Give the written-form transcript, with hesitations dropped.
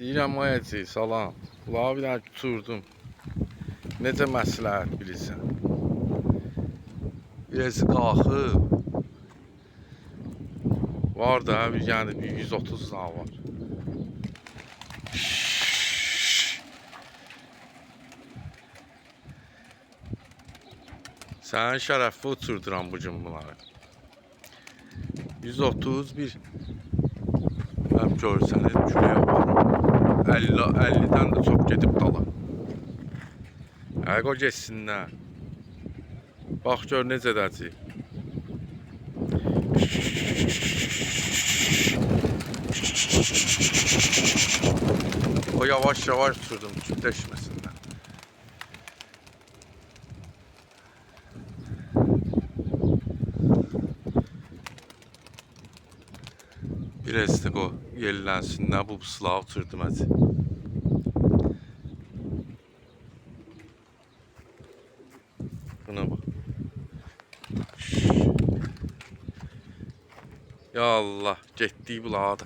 Deyirəm Mayacı, salam. Kulağa bir dənə tuturdum. Necə məsləhət bilirsən? Birisi qalxıb. Var da, yəni bir 130 dənə var. Sənin şərəfi uçurduram bu gün bunları. 131 mən görsəniz küləyə aparım. 50'den də çox gedib dala. Əqo geçsinlər. Bax gör necə dəcək. O yavaş yavaş uçurdum kütləşməsinlər. Biraz da o yellənsinlər, bu sılağı uçurdum həcə. Buna bak. Ya Allah, getdik bulağa da.